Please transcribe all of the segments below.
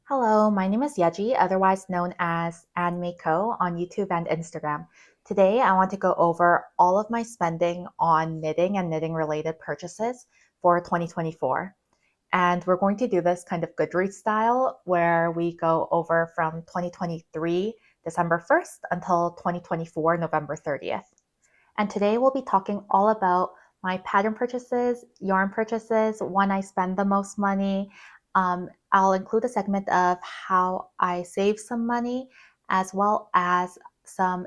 Hello, my name is Yeji, otherwise known as ANdmadeco on YouTube and Instagram. Today, I want to go over all of my spending on knitting and knitting related purchases for 2024. And we're going to do this kind of Goodreads style where we go over from 2023 December 1st until 2024 November 30th. And today we'll be talking all about my pattern purchases, yarn purchases, when I spend the most money. I'll include a segment of how I save some money, as well as some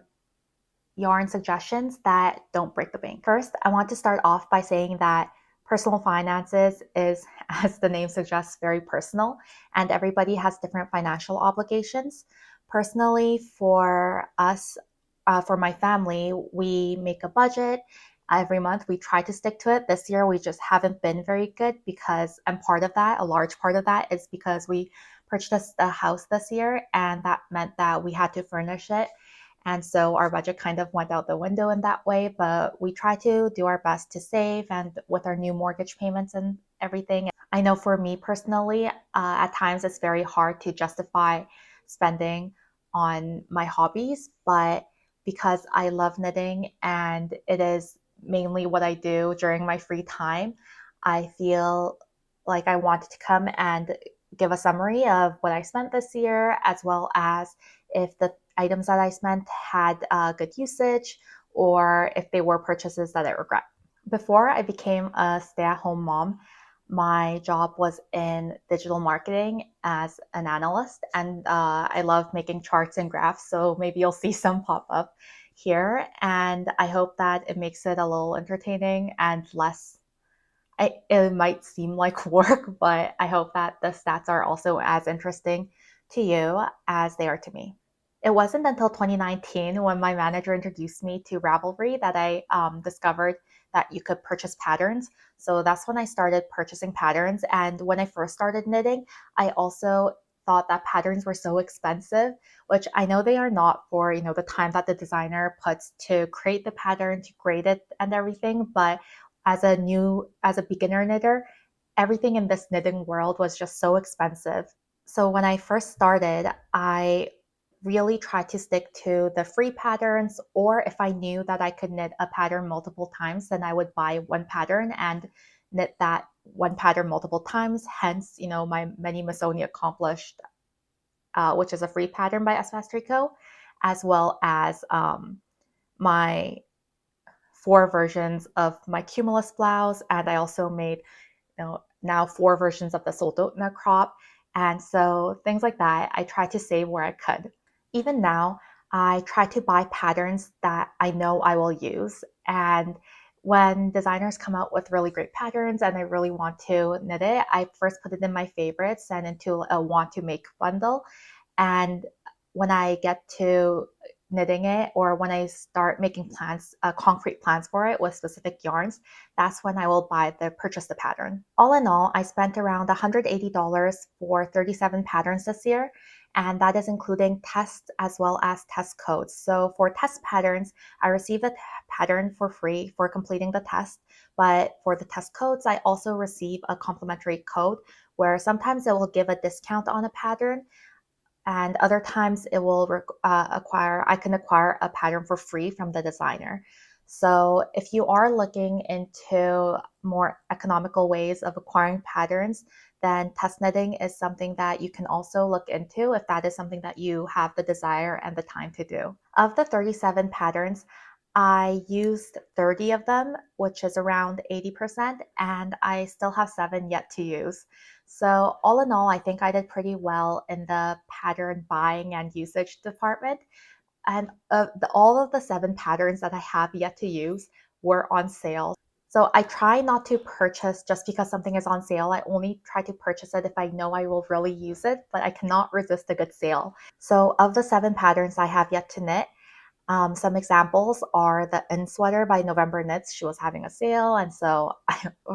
yarn suggestions that don't break the bank. First, I want to start off by saying that personal finances is, as the name suggests, very personal, and everybody has different financial obligations. Personally, for us, for my family, we make a budget every month. We try to stick to it. This year, we just haven't been very good because, and part of that, a large part of that is because we purchased a house this year, and that meant that we had to furnish it. And so our budget kind of went out the window in that way, but we try to do our best to save and with our new mortgage payments and everything. I know for me personally, at times it's very hard to justify spending on my hobbies, but because I love knitting and it is mainly what I do during my free time, I feel like I wanted to come and give a summary of what I spent this year, as well as if the items that I spent had good usage or if they were purchases that I regret. Before I became a stay-at-home mom, my job was in digital marketing as an analyst, and I love making charts and graphs, so maybe you'll see some pop up here, and I hope that it makes it a little entertaining and less it might seem like work, but I hope that the stats are also as interesting to you as they are to me. It wasn't until 2019 when my manager introduced me to Ravelry that I discovered that you could purchase patterns. So that's when I started purchasing patterns. And when I first started knitting, I also thought that patterns were so expensive, which I know they are not for, the time that the designer puts to create the pattern, to grade it and everything. But as a beginner knitter, everything in this knitting world was just so expensive. So when I first started, I really tried to stick to the free patterns, or if I knew that I could knit a pattern multiple times, then I would buy one pattern and knit that one pattern multiple times. Hence, my Many Masoni Accomplished, which is a free pattern by ANdmadeco, as well as my 4 versions of my Cumulus blouse, and I also made now 4 versions of the Soldotna crop. And so things like that, I try to save where I could. Even now, I try to buy patterns that I know I will use. And when designers come out with really great patterns and I really want to knit it, I first put it in my favorites and into a want to make bundle. And when I get to knitting it, or when I start making plans, concrete plans for it with specific yarns, that's when I will purchase the pattern. All in all, I spent around $180 for 37 patterns this year, and that is including tests as well as test codes. So for test patterns, I received a pattern for free for completing the test, but for the test codes, I also receive a complimentary code where sometimes it will give a discount on a pattern, and other times it will I can acquire a pattern for free from the designer. So if you are looking into more economical ways of acquiring patterns, then test knitting is something that you can also look into if that is something that you have the desire and the time to do. Of the 37 patterns, I used 30 of them, which is around 80%, and I still have 7 yet to use. So all in all, I think I did pretty well in the pattern buying and usage department. And all of the 7 patterns that I have yet to use were on sale. So I try not to purchase just because something is on sale. I only try to purchase it if I know I will really use it, but I cannot resist a good sale. So of the 7 patterns I have yet to knit, some examples are the In Sweater by November Knits. She was having a sale, and so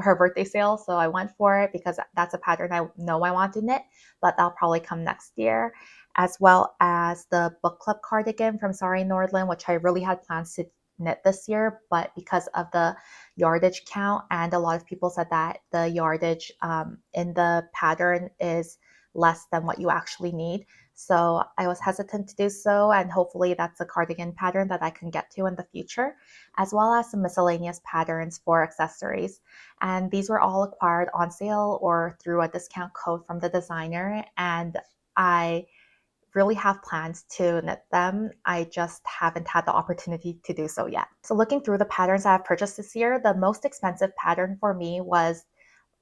her birthday sale, so I went for it because that's a pattern I know I want to knit, but that'll probably come next year. As well as the book club cardigan from Sari Nordland, which I really had plans to knit this year, but because of the yardage count, and a lot of people said that the yardage in the pattern is less than what you actually need. So I was hesitant to do so, and hopefully that's a cardigan pattern that I can get to in the future, as well as some miscellaneous patterns for accessories. And these were all acquired on sale or through a discount code from the designer, and I really have plans to knit them. I just haven't had the opportunity to do so yet. So looking through the patterns I have purchased this year, the most expensive pattern for me was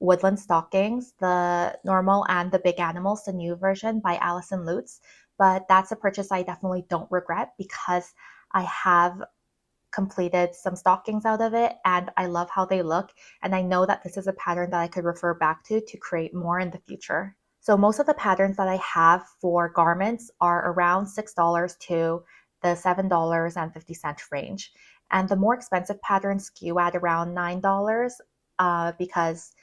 Woodland Stockings, the normal and the big animals, the new version by Allison Lutz. But that's a purchase I definitely don't regret because I have completed some stockings out of it and I love how they look. And I know that this is a pattern that I could refer back to create more in the future. So most of the patterns that I have for garments are around $6 to the $7.50 range. And the more expensive patterns skew at around $9 because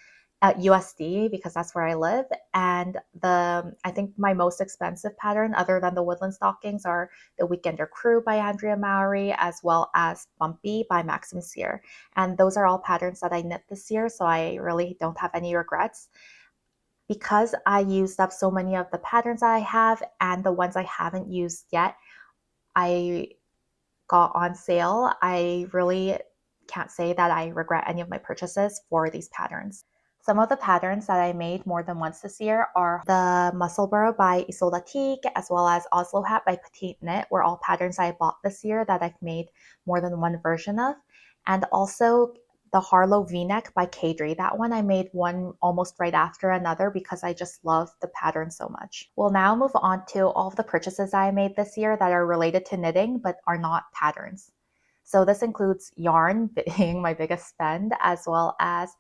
at USD, because that's where I live. And I think my most expensive pattern, other than the woodland stockings, are the Weekender Crew by Andrea Mowry, as well as Bumpy by Maxim Sear. And those are all patterns that I knit this year, so I really don't have any regrets. Because I used up so many of the patterns I have and the ones I haven't used yet, I got on sale. I really can't say that I regret any of my purchases for these patterns. Some of the patterns that I made more than once this year are the Musselburgh by Isolde Teague, as well as Oslo Hat by Petite Knit, were all patterns I bought this year that I've made more than one version of. And also the Harlow V-neck by Kadri. That one I made one almost right after another because I just love the pattern so much. We'll now move on to all of the purchases I made this year that are related to knitting but are not patterns. So this includes yarn being my biggest spend, as well as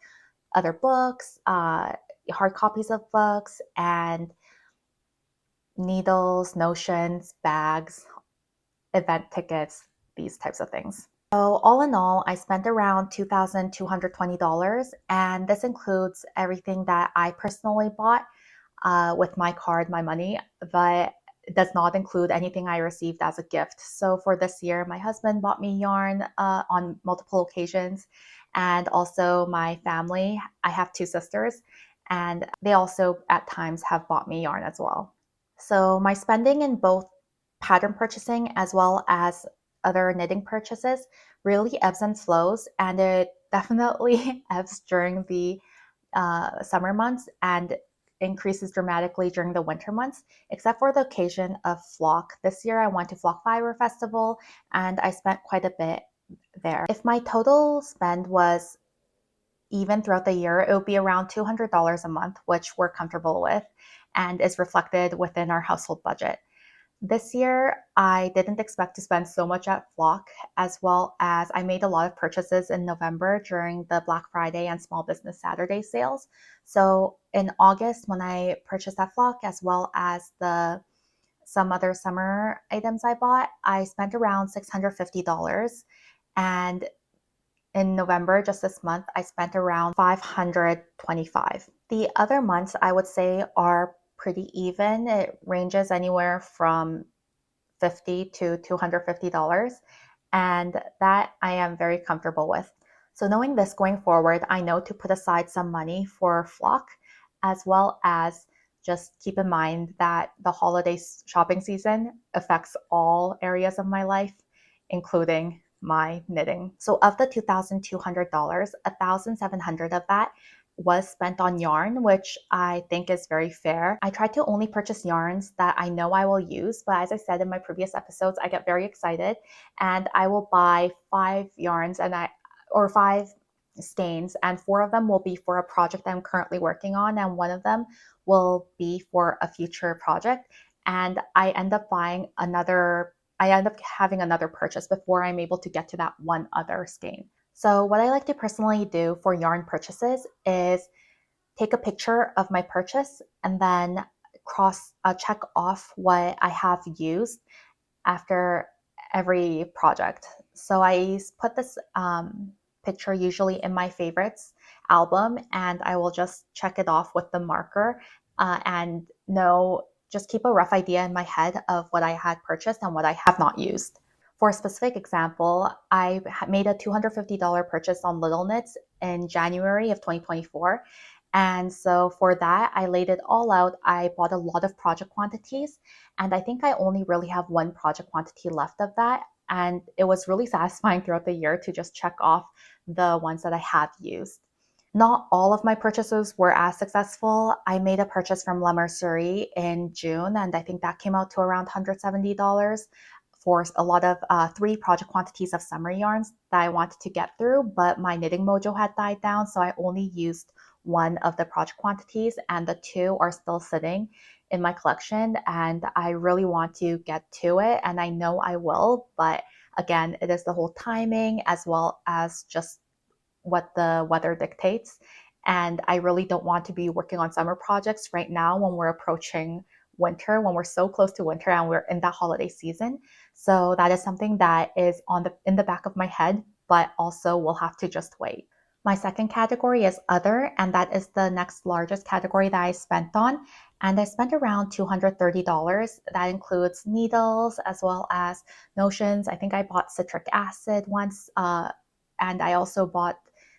other books, hard copies of books, and needles, notions, bags, event tickets, these types of things. So all in all, I spent around $2,220, and this includes everything that I personally bought with my card, my money, but it does not include anything I received as a gift. So for this year, my husband bought me yarn on multiple occasions, and also my family. I have two sisters, and they also at times have bought me yarn as well. So my spending in both pattern purchasing as well as other knitting purchases really ebbs and flows, and it definitely ebbs during the summer months and increases dramatically during the winter months, except for the occasion of Flock. This year I went to Flock Fiber Festival and I spent quite a bit there. If my total spend was even throughout the year, it would be around $200 a month, which we're comfortable with and is reflected within our household budget. This year, I didn't expect to spend so much at Flock, as well as I made a lot of purchases in November during the Black Friday and Small Business Saturday sales. So in August, when I purchased at Flock, as well as some other summer items I bought, I spent around $650. And in November, just this month, I spent around $525. The other months I would say are pretty even. It ranges anywhere from $50 to $250, and that I am very comfortable with. So knowing this going forward, I know to put aside some money for Flock, as well as just keep in mind that the holiday shopping season affects all areas of my life, including my knitting. So of the $2,200, $1,700 of that was spent on yarn, which I think is very fair. I try to only purchase yarns that I know I will use, but as I said in my previous episodes, I get very excited and I will buy 5 yarns or 5 skeins, and 4 of them will be for a project I'm currently working on, and 1 of them will be for a future project. And I end up having another purchase before I'm able to get to that one other skein. So what I like to personally do for yarn purchases is take a picture of my purchase and then check off what I have used after every project. So I put this picture usually in my favorites album, and I will just check it off with the marker and just keep a rough idea in my head of what I had purchased and what I have not used. For a specific example, I made a $250 purchase on Little Knits in January of 2024, And so for that, I laid it all out. I bought a lot of project quantities, and I think I only really have one project quantity left of that. And it was really satisfying throughout the year to just check off the ones that I have used. Not all of my purchases were as successful. I made a purchase from La Mercerie in June, and I think that came out to around $170 for a lot of 3 project quantities of summer yarns that I wanted to get through, but my knitting mojo had died down, so I only used one of the project quantities, and the 2 are still sitting in my collection, and I really want to get to it, and I know I will, but again, it is the whole timing as well as just what the weather dictates. And I really don't want to be working on summer projects right now when we're approaching winter, when we're so close to winter and we're in that holiday season. So that is something that is in the back of my head, but also will have to just wait. My second category is other, and that is the next largest category that I spent on. And I spent around $230. That includes needles as well as notions. I think I bought citric acid once, and I also bought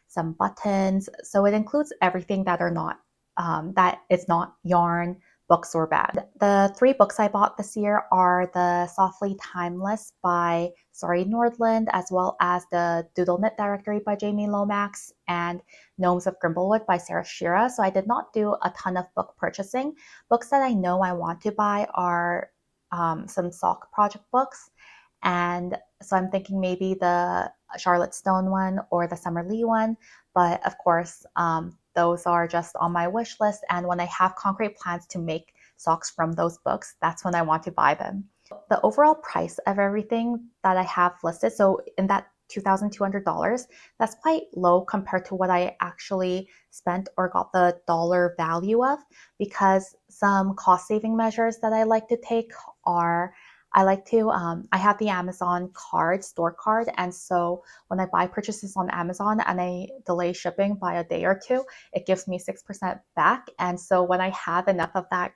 some buttons. So it includes everything that is not yarn, books, or bag. The 3 books I bought this year are the Softly Timeless by Sari Nordland, as well as the Doodle Knit Directory by Jamie Lomax, and Gnomes of Grimblewood by Sarah Shira. So I did not do a ton of book purchasing. Books that I know I want to buy are some sock project books. And so I'm thinking maybe the Charlotte Stone one or the Summer Lee one. But of course, those are just on my wish list. And when I have concrete plans to make socks from those books, that's when I want to buy them. The overall price of everything that I have listed, so in that $2,200, that's quite low compared to what I actually spent or got the dollar value of, because some cost saving measures that I like to take are I have the Amazon store card. And so when I buy purchases on Amazon and I delay shipping by a day or two, it gives me 6% back. And so when I have enough of that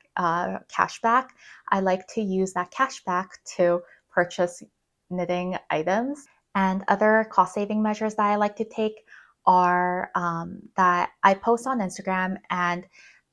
cash back, I like to use that cash back to purchase knitting items. And other cost saving measures that I like to take are that I post on Instagram, and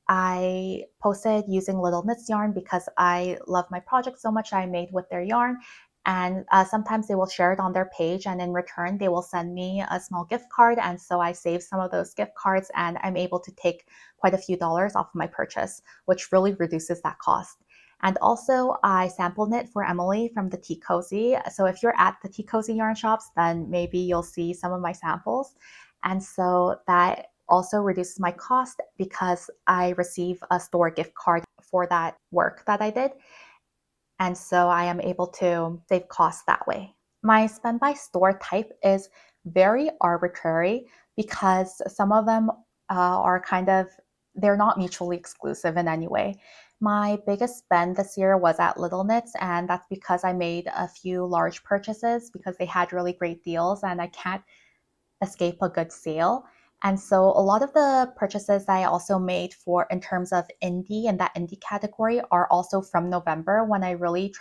I posted using Little Knits yarn because I love my project so much. I made with their yarn, and sometimes they will share it on their page, and in return they will send me a small gift card. And so I save some of those gift cards, and I'm able to take quite a few dollars off of my purchase, which really reduces that cost. And also, I sample knit for Emily from the Tea Cozy. So if you're at the Tea Cozy yarn shops, then maybe you'll see some of my samples. And so that also reduces my cost because I receive a store gift card for that work that I did. And so I am able to save costs that way. My spend by store type is very arbitrary because some of them are they're not mutually exclusive in any way. My biggest spend this year was at Little Knits, and that's because I made a few large purchases because they had really great deals and I can't escape a good sale. And so a lot of the purchases I also made for in terms of indie and that indie category are also from November, when I really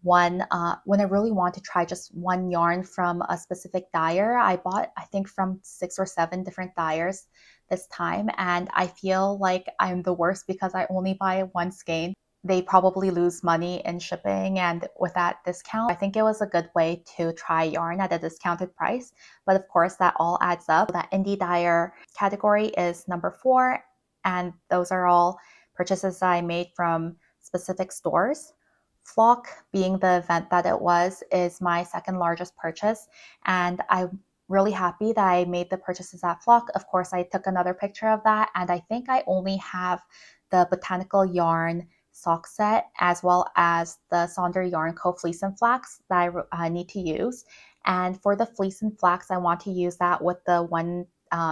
when I really want to try just one yarn from a specific dyer. I bought, I think, from 6 or 7 different dyers this time, and I feel like I'm the worst because I only buy one skein. They probably lose money in shipping, and with that discount, I think it was a good way to try yarn at a discounted price. But of course, that all adds up. That indie dyer category is number 4, and those are all purchases I made from specific stores. Flock, being the event that it was, is my second largest purchase, and I'm really happy that I made the purchases at Flock. Of course, I took another picture of that, and I think I only have the Botanical Yarn sock set as well as the Sonder Yarn Co. Fleece and Flax that I need to use. And for the fleece and flax, I want to use that with the one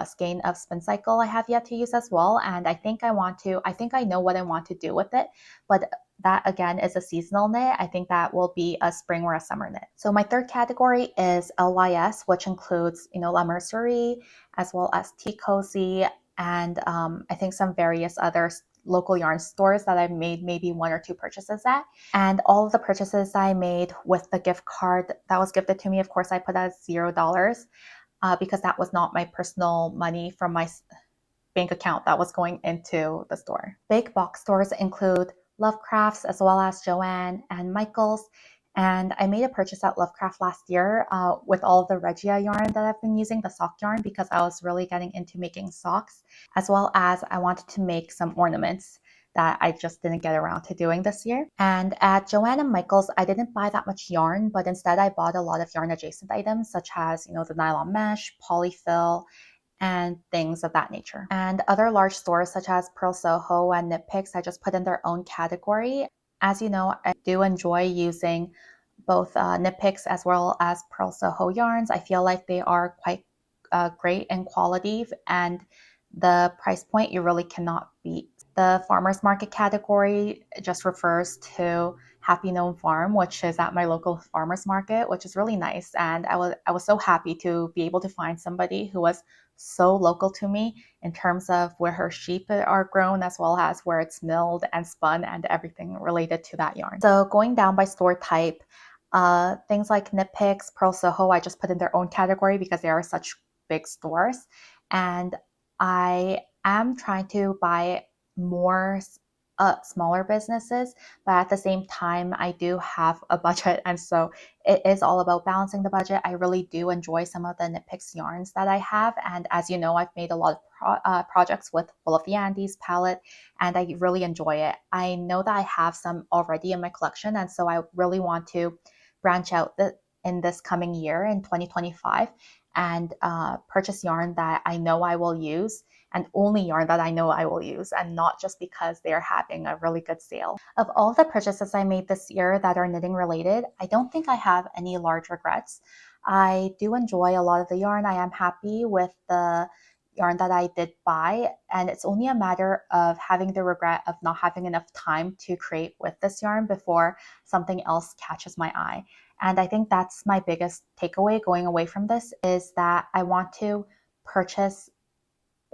skein of Spin Cycle I have yet to use as well. And I think I know what I want to do with it, but that again is a seasonal knit. I think that will be a spring or a summer knit. So my third category is LYS, which includes, La Mercerie as well as Tea Cozy, and I think some various other local yarn stores that I've made maybe 1 or 2 purchases at. And all of the purchases I made with the gift card that was gifted to me, of course, I put as $0 because that was not my personal money from my bank account that was going into the store. Big box stores include Lovecrafts as well as Joann and Michaels. And I made a purchase at Lovecraft last year with all the Regia yarn that I've been using, the sock yarn, because I was really getting into making socks, as well as I wanted to make some ornaments that I just didn't get around to doing this year. And at Joann and Michaels, I didn't buy that much yarn, but instead I bought a lot of yarn adjacent items, such as, the nylon mesh, polyfill, and things of that nature. And other large stores such as Pearl Soho and Knit Picks, I just put in their own category. As you know, I do enjoy using both Knit Picks as well as Pearl Soho yarns. I feel like they are quite great in quality, and the price point you really cannot beat. The farmers market category just refers to Happy Gnome Farm, which is at my local farmers market, which is really nice. And I was so happy to be able to find somebody who was so local to me in terms of where her sheep are grown, as well as where it's milled and spun and everything related to that yarn. So going down by store type, things like Knit Picks, Pearl Soho, I just put in their own category because they are such big stores. And I am trying to buy more smaller businesses, but at the same time, I do have a budget, and so it is all about balancing the budget. I really do enjoy some of the Knit Picks yarns that I have, and as you know, I've made a lot of projects with Wool of the Andes palette, and I really enjoy it. I know that I have some already in my collection, and so I really want to branch out in this coming year in 2025 and purchase yarn that I know I will use, and only yarn that I know I will use, and not just because they're having a really good sale. Of all the purchases I made this year that are knitting related, I don't think I have any large regrets. I do enjoy a lot of the yarn. I am happy with the yarn that I did buy, and it's only a matter of having the regret of not having enough time to create with this yarn before something else catches my eye. And I think that's my biggest takeaway going away from this, is that I want to purchase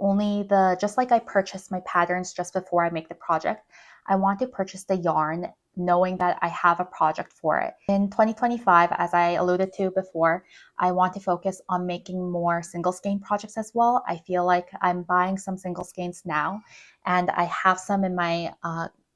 only just like I purchase my patterns just before I make the project, I want to purchase the yarn knowing that I have a project for it. In 2025, as I alluded to before, I want to focus on making more single skein projects as well. I feel like I'm buying some single skeins now, and I have some in my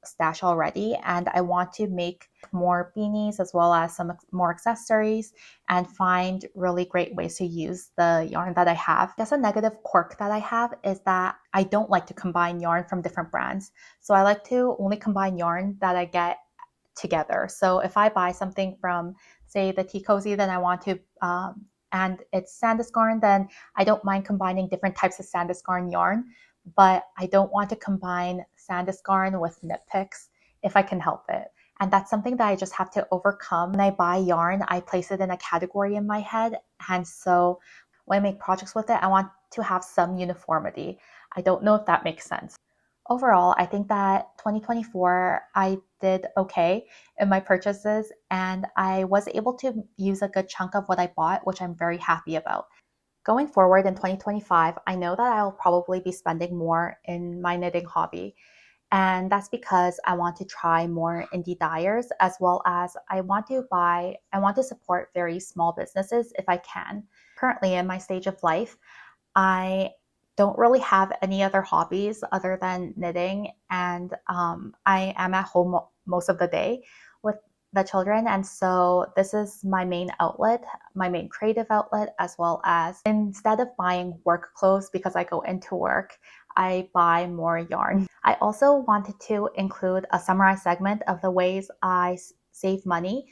stash already, and I want to make more beanies as well as some more accessories and find really great ways to use the yarn that I have. I guess a negative quirk that I have is that I don't like to combine yarn from different brands. So I like to only combine yarn that I get together. So if I buy something from, say, the Tea Cozy, then I want to and it's Sandisgarn, then I don't mind combining different types of Sandisgarn yarn, but I don't want to combine Sandisgarn with Knit Picks if I can help it. And that's something that I just have to overcome. When I buy yarn, I place it in a category in my head. And so when I make projects with it, I want to have some uniformity. I don't know if that makes sense. Overall, I think that 2024, I did okay in my purchases, and I was able to use a good chunk of what I bought, which I'm very happy about. Going forward in 2025, I know that I'll probably be spending more in my knitting hobby. And that's because I want to try more indie dyers, as well as I want to support very small businesses if I can. Currently in my stage of life, I don't really have any other hobbies other than knitting, and I am at home most of the day with the children, and so this is my main outlet, my main creative outlet, as well as instead of buying work clothes because I go into work, I buy more yarn. I also wanted to include a summarized segment of the ways I save money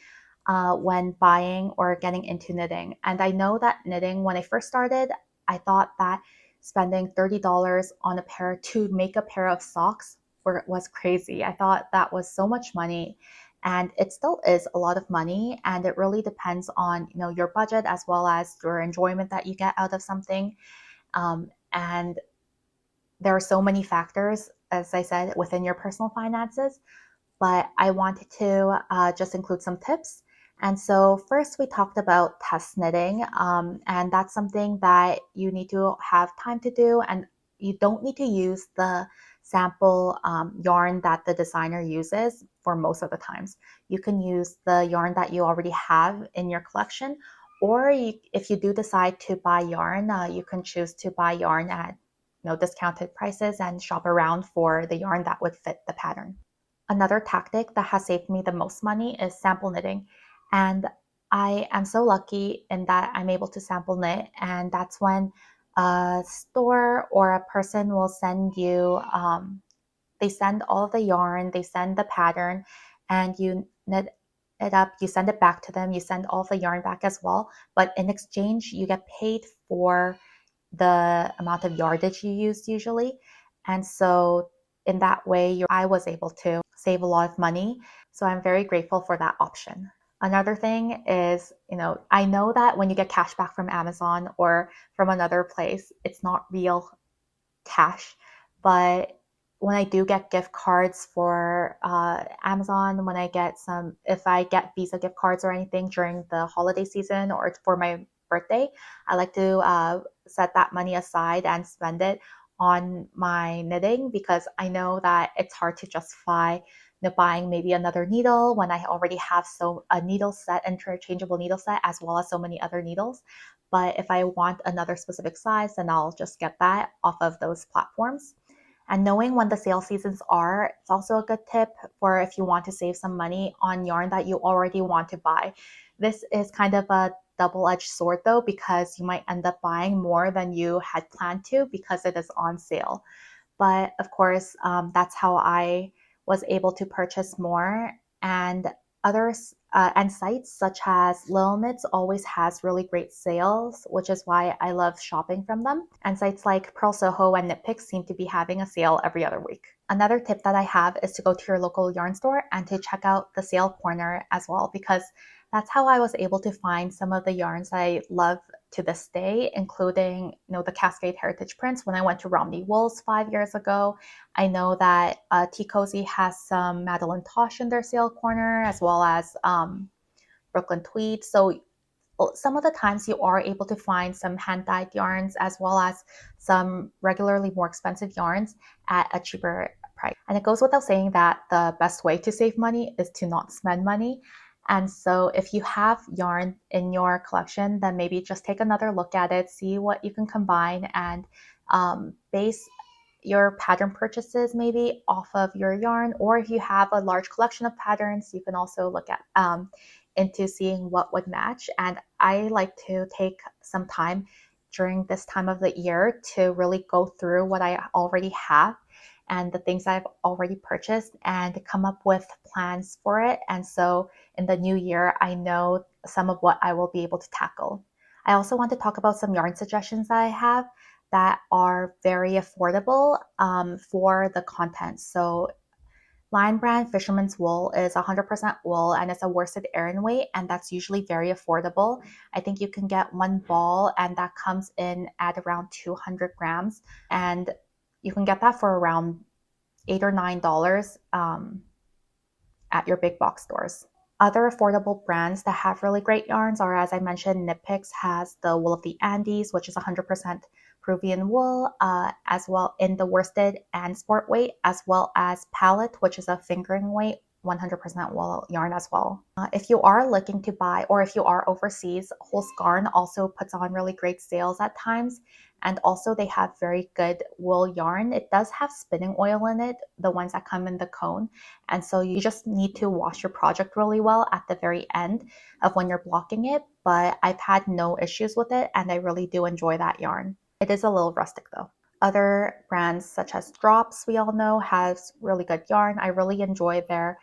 when buying or getting into knitting. And I know that knitting, when I first started, I thought that spending $30 on a pair to make a pair of socks was crazy. I thought that was so much money, and it still is a lot of money, and it really depends on your budget as well as your enjoyment that you get out of something. And there are so many factors, as I said, within your personal finances, but I wanted to just include some tips. And so first we talked about test knitting, and that's something that you need to have time to do, and you don't need to use the sample yarn that the designer uses for most of the times. You can use the yarn that you already have in your collection, or if you do decide to buy yarn, you can choose to buy yarn at discounted prices and shop around for the yarn that would fit the pattern. Another tactic that has saved me the most money is sample knitting. And I am so lucky in that I'm able to sample knit. And that's when a store or a person will send you, they send all of the yarn, they send the pattern, and you knit it up, you send it back to them, you send all of the yarn back as well. But in exchange, you get paid for the amount of yardage you used usually. And so in that way, I was able to save a lot of money. So I'm very grateful for that option. Another thing is, I know that when you get cash back from Amazon or from another place, it's not real cash. But when I do get gift cards for Amazon, if I get Visa gift cards or anything during the holiday season or for my birthday, I like to set that money aside and spend it on my knitting, because I know that it's hard to justify buying maybe another needle when I already have a needle set, interchangeable needle set, as well as so many other needles. But if I want another specific size, then I'll just get that off of those platforms. And knowing when the sale seasons are, it's also a good tip for if you want to save some money on yarn that you already want to buy. This is kind of a double-edged sword though, because you might end up buying more than you had planned to because it is on sale. But of course, that's how I was able to purchase more. And others and sites such as Lil Knits always has really great sales, which is why I love shopping from them. And sites like Pearl Soho and Knit Picks seem to be having a sale every other week. Another tip that I have is to go to your local yarn store and to check out the sale corner as well, because that's how I was able to find some of the yarns I love to this day, including the Cascade Heritage prints. When I went to Romney Wools 5 years ago, I know that Tea Cozy has some Madeline Tosh in their sale corner, as well as Brooklyn Tweed. So some of the times you are able to find some hand-dyed yarns as well as some regularly more expensive yarns at a cheaper price. And it goes without saying that the best way to save money is to not spend money. And so if you have yarn in your collection, then maybe just take another look at it, see what you can combine, and base your pattern purchases maybe off of your yarn. Or if you have a large collection of patterns, you can also look at into seeing what would match. And I like to take some time during this time of the year to really go through what I already have and the things I've already purchased and come up with plans for it. And so in the new year, I know some of what I will be able to tackle. I also want to talk about some yarn suggestions that I have that are very affordable for the content. So Lion Brand Fisherman's Wool is 100% wool and it's a worsted Aran weight, and that's usually very affordable. I think you can get one ball and that comes in at around 200 grams, and you can get that for around $8 or $9 at your big box stores. Other affordable brands that have really great yarns are, as I mentioned, Knit Picks has the Wool of the Andes, which is 100% Peruvian wool, as well in the worsted and sport weight, as well as Palette, which is a fingering weight, 100% wool yarn as well. If you are looking to buy, or if you are overseas, Holsgarn also puts on really great sales at times. And also they have very good wool yarn. It does have spinning oil in it, the ones that come in the cone. And so you just need to wash your project really well at the very end of when you're blocking it. But I've had no issues with it and I really do enjoy that yarn. It is a little rustic though. Other brands such as Drops, we all know, has really good yarn. I really enjoy their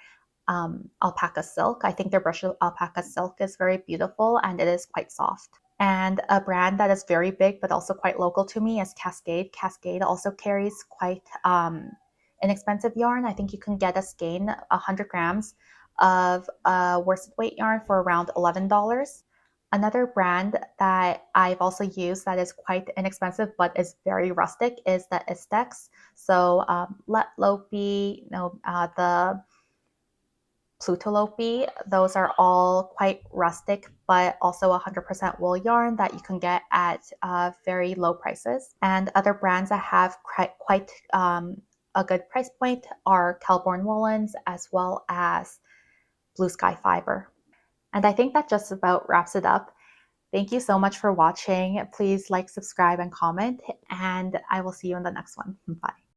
alpaca silk. I think their brushed alpaca silk is very beautiful and it is quite soft. And a brand that is very big but also quite local to me is Cascade. Cascade also carries quite inexpensive yarn. I think you can get a skein, 100 grams of worsted weight yarn for around $11. Another brand that I've also used that is quite inexpensive but is very rustic is the Istex. So Let Lopi, the Plutolopi, those are all quite rustic, but also 100% wool yarn that you can get at very low prices. And other brands that have quite a good price point are Kelborn Woolens, as well as Blue Sky Fiber. And I think that just about wraps it up. Thank you so much for watching. Please like, subscribe, and comment, and I will see you in the next one. Bye.